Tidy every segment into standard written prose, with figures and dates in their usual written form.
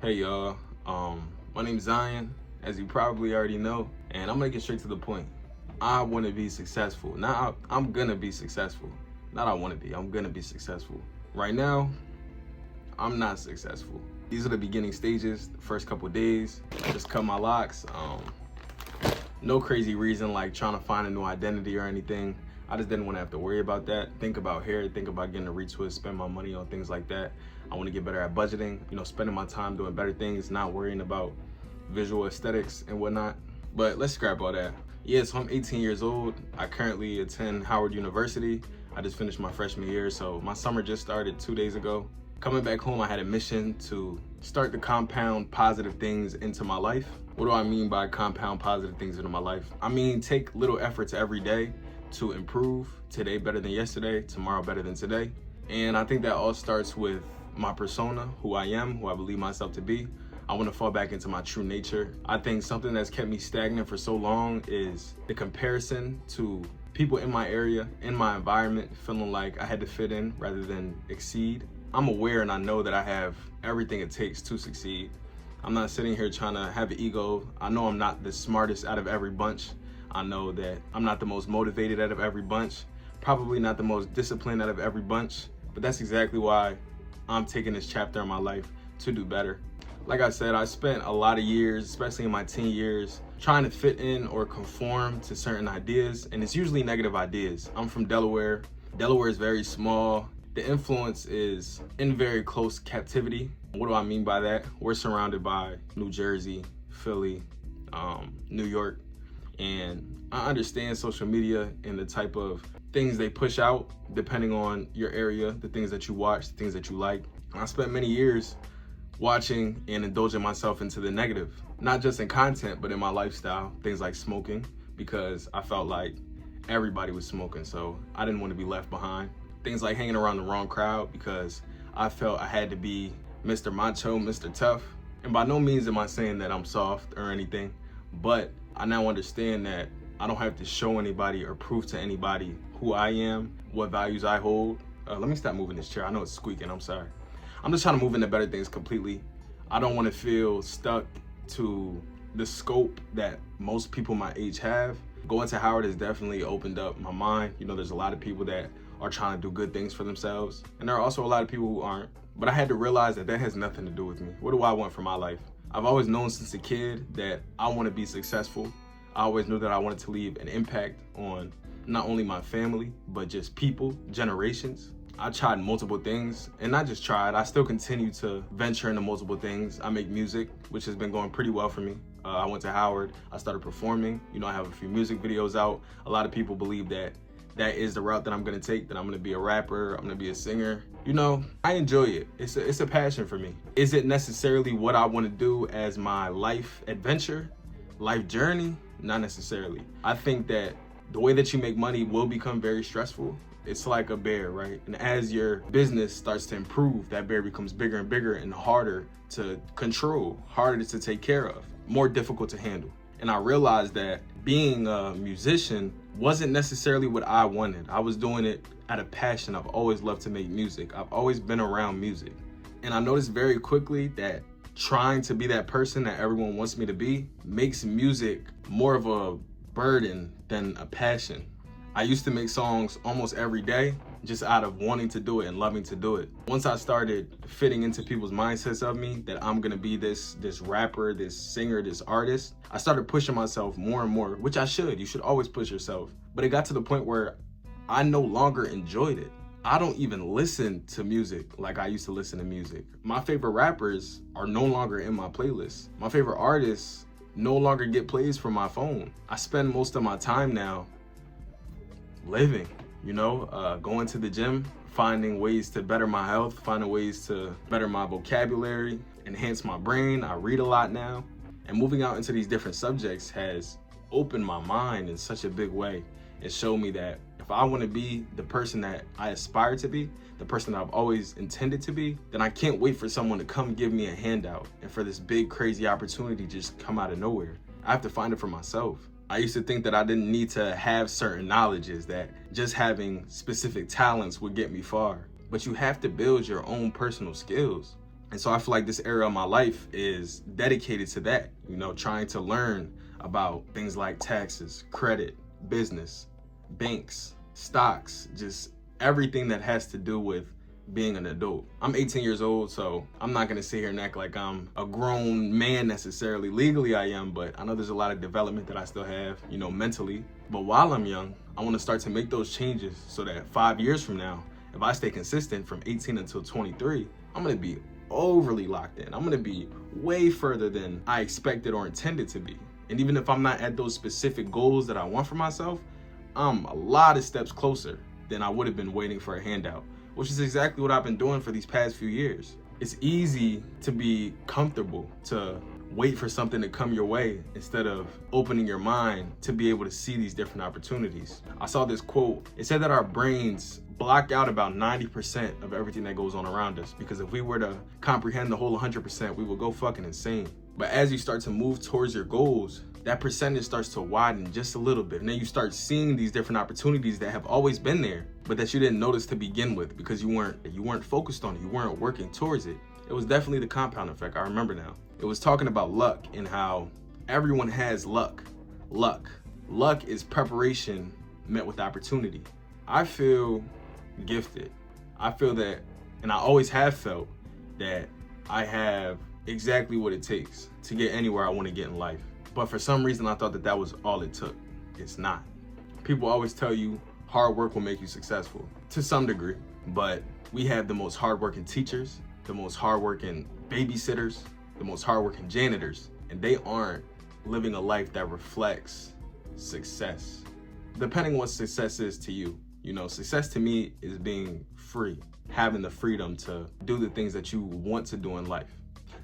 Hey y'all, my name's Zion, as you probably already know, and I'm gonna get straight to the point. I want to be successful. Now I'm gonna be successful. Not I want to be. I'm gonna be successful. Right now, I'm not successful. These are the beginning stages. The first couple days, I just cut my locks. No crazy reason like trying to find a new identity or anything. I just didn't want to have to worry about that. Think about hair, think about getting a retwist, spend my money on things like that. I want to get better at budgeting, spending my time doing better things, not worrying about visual aesthetics and whatnot. But let's scrap all that. Yeah, so I'm 18 years old. I currently attend Howard University. I just finished my freshman year, so my summer just started 2 days ago. Coming back home, I had a mission to start to compound positive things into my life. What do I mean by compound positive things into my life? I mean, take little efforts every day to improve. Today better than yesterday, tomorrow better than today. And I think that all starts with my persona, who I am, who I believe myself to be. I want to fall back into my true nature. I think something that's kept me stagnant for so long is the comparison to people in my area, in my environment, feeling like I had to fit in rather than exceed. I'm aware and I know that I have everything it takes to succeed. I'm not sitting here trying to have an ego. I know I'm not the smartest out of every bunch. I know that I'm not the most motivated out of every bunch, probably not the most disciplined out of every bunch, but that's exactly why I'm taking this chapter in my life to do better. Like I said, I spent a lot of years, especially in my teen years, trying to fit in or conform to certain ideas, and it's usually negative ideas. I'm from Delaware. Delaware is very small. The influence is in very close captivity. What do I mean by that? We're surrounded by New Jersey, Philly, New York, and I understand social media and the type of things they push out depending on your area, the things that you watch, the things that you like. I spent many years watching and indulging myself into the negative, not just in content, but in my lifestyle, things like smoking, because I felt like everybody was smoking, so I didn't want to be left behind. Things like hanging around the wrong crowd because I felt I had to be Mr. Macho, Mr. Tough. And by no means am I saying that I'm soft or anything, but I now understand that I don't have to show anybody or prove to anybody who I am, what values I hold. Let me stop moving this chair. I know it's squeaking, I'm sorry. I'm just trying to move into better things completely. I don't want to feel stuck to the scope that most people my age have. Going to Howard has definitely opened up my mind. There's a lot of people that are trying to do good things for themselves, and there are also a lot of people who aren't. But I had to realize that that has nothing to do with me. What do I want for my life? I've always known since a kid that I want to be successful. I always knew that I wanted to leave an impact on not only my family, but just people, generations. I tried multiple things, and not just tried, I still continue to venture into multiple things. I make music, which has been going pretty well for me. I went to Howard, I started performing. I have a few music videos out. A lot of people believe that that is the route that I'm gonna take, that I'm gonna be a rapper, I'm gonna be a singer. I enjoy it. It's a passion for me. Is it necessarily what I wanna do as my life adventure, life journey? Not necessarily. I think that the way that you make money will become very stressful. It's like a bear, right? And as your business starts to improve, that bear becomes bigger and bigger and harder to control, harder to take care of, more difficult to handle. And I realized that being a musician wasn't necessarily what I wanted. I was doing it out of passion. I've always loved to make music. I've always been around music. And I noticed very quickly that trying to be that person that everyone wants me to be makes music more of a burden than a passion. I used to make songs almost every day just out of wanting to do it and loving to do it. Once I started fitting into people's mindsets of me that I'm gonna be this rapper, this singer, this artist, I started pushing myself more and more, which I should. You should always push yourself. But it got to the point where I no longer enjoyed it. I don't even listen to music like I used to listen to music. My favorite rappers are no longer in my playlist. My favorite artists no longer get plays from my phone. I spend most of my time now living, going to the gym, finding ways to better my health, finding ways to better my vocabulary, enhance my brain. I read a lot now. And moving out into these different subjects has opened my mind in such a big way. It showed me that if I want to be the person that I aspire to be, the person that I've always intended to be, then I can't wait for someone to come give me a handout and for this big, crazy opportunity just come out of nowhere. I have to find it for myself. I used to think that I didn't need to have certain knowledges, that just having specific talents would get me far. But you have to build your own personal skills. And so I feel like this era of my life is dedicated to that, you know, trying to learn about things like taxes, credit, business, banks, stocks, just everything that has to do with being an adult. I'm 18 years old, so I'm not gonna sit here and act like I'm a grown man necessarily. Legally I am, but I know there's a lot of development that I still have, you know, mentally. But while I'm young, I wanna start to make those changes so that 5 years from now, if I stay consistent from 18 until 23, I'm gonna be overly locked in. I'm gonna be way further than I expected or intended to be. And even if I'm not at those specific goals that I want for myself, I'm a lot of steps closer than I would have been waiting for a handout, which is exactly what I've been doing for these past few years. It's easy to be comfortable, to wait for something to come your way instead of opening your mind to be able to see these different opportunities. I saw this quote. It said that our brains block out about 90% of everything that goes on around us, because if we were to comprehend the whole 100%, we would go fucking insane. But as you start to move towards your goals, that percentage starts to widen just a little bit. And then you start seeing these different opportunities that have always been there, but that you didn't notice to begin with because you weren't focused on it. You weren't working towards it. It was definitely the compound effect. I remember now. It was talking about luck and how everyone has luck. Luck is preparation met with opportunity. I feel gifted. I feel that, and I always have felt that I have exactly what it takes to get anywhere I want to get in life. But for some reason, I thought that that was all it took. It's not. People always tell you hard work will make you successful to some degree, but we have the most hardworking teachers, the most hardworking babysitters, the most hardworking janitors, and they aren't living a life that reflects success. Depending on what success is to you. You know, success to me is being free, having the freedom to do the things that you want to do in life.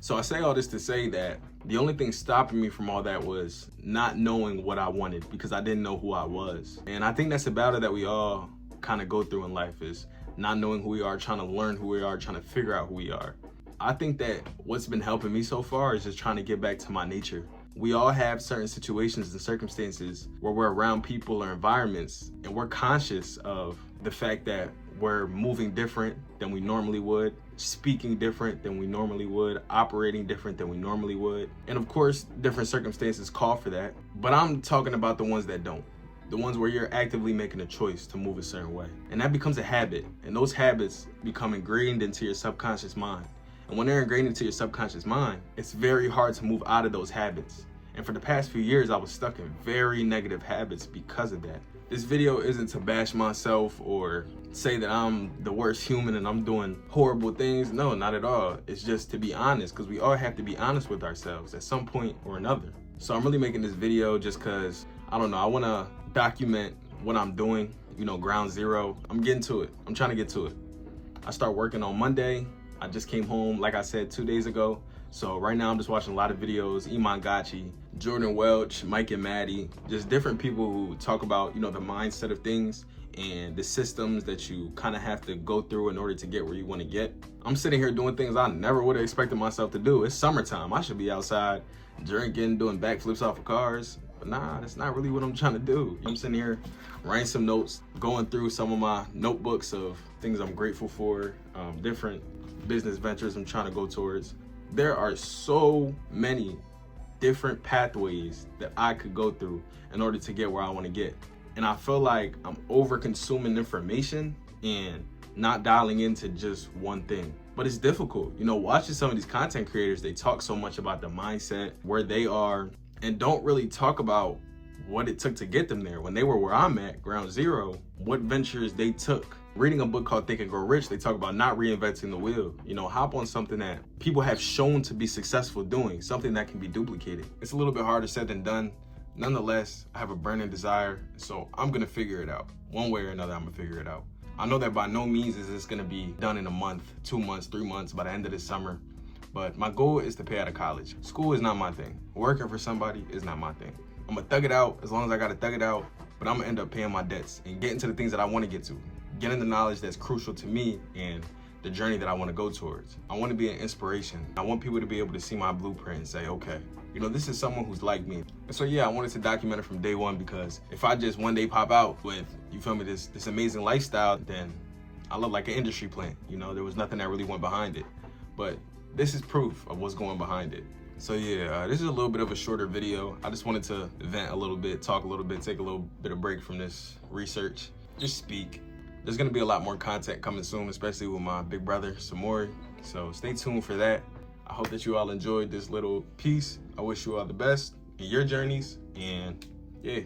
So I say all this to say that the only thing stopping me from all that was not knowing what I wanted, because I didn't know who I was. And I think that's a battle that we all kind of go through in life, is not knowing who we are, trying to learn who we are, trying to figure out who we are. I think that what's been helping me so far is just trying to get back to my nature. We all have certain situations and circumstances where we're around people or environments and we're conscious of the fact that we're moving different than we normally would, speaking different than we normally would, operating different than we normally would. And of course, different circumstances call for that. But I'm talking about the ones that don't. The ones where you're actively making a choice to move a certain way. And that becomes a habit. And those habits become ingrained into your subconscious mind. And when they're ingrained into your subconscious mind, it's very hard to move out of those habits. And for the past few years, I was stuck in very negative habits because of that. This video isn't to bash myself or say that I'm the worst human and I'm doing horrible things. No, not at all. It's just to be honest, because we all have to be honest with ourselves at some point or another. So I'm really making this video just because, I don't know, I want to document what I'm doing, you know, ground zero. I'm getting to it. I'm trying to get to it. I start working on Monday. I just came home, like I said, 2 days ago. So right now I'm just watching a lot of videos, Iman Gotchi, Jordan Welch, Mike and Maddie, just different people who talk about, you know, the mindset of things and the systems that you kind of have to go through in order to get where you want to get. I'm sitting here doing things I never would have expected myself to do. It's summertime. I should be outside drinking, doing backflips off of cars. But nah, that's not really what I'm trying to do. I'm sitting here writing some notes, going through some of my notebooks of things I'm grateful for, different business ventures I'm trying to go towards. There are so many different pathways that I could go through in order to get where I want to get. And I feel like I'm over consuming information and not dialing into just one thing. But it's difficult. You know, watching some of these content creators, they talk so much about the mindset, where they are, and don't really talk about what it took to get them there. When they were where I'm at, ground zero, what ventures they took. Reading a book called Think and Grow Rich, they talk about not reinventing the wheel. You know, hop on something that people have shown to be successful doing, something that can be duplicated. It's a little bit harder said than done. Nonetheless, I have a burning desire, so I'm gonna figure it out. One way or another, I'm gonna figure it out. I know that by no means is this gonna be done in a month, 2 months, 3 months, by the end of this summer. But my goal is to pay out of college. School is not my thing. Working for somebody is not my thing. I'm gonna thug it out as long as I gotta thug it out, but I'm gonna end up paying my debts and getting to the things that I wanna get to. Getting the knowledge that's crucial to me and the journey that I want to go towards. I want to be an inspiration. I want people to be able to see my blueprint and say, okay, you know, this is someone who's like me. And so yeah, I wanted to document it from day one, because if I just one day pop out with, you feel me, this amazing lifestyle, then I look like an industry plant. You know, there was nothing that really went behind it. But this is proof of what's going behind it. So yeah, this is a little bit of a shorter video. I just wanted to vent a little bit, talk a little bit, take a little bit of break from this research, just speak. There's gonna be a lot more content coming soon, especially with my big brother, Samori. So stay tuned for that. I hope that you all enjoyed this little piece. I wish you all the best in your journeys, and yeah.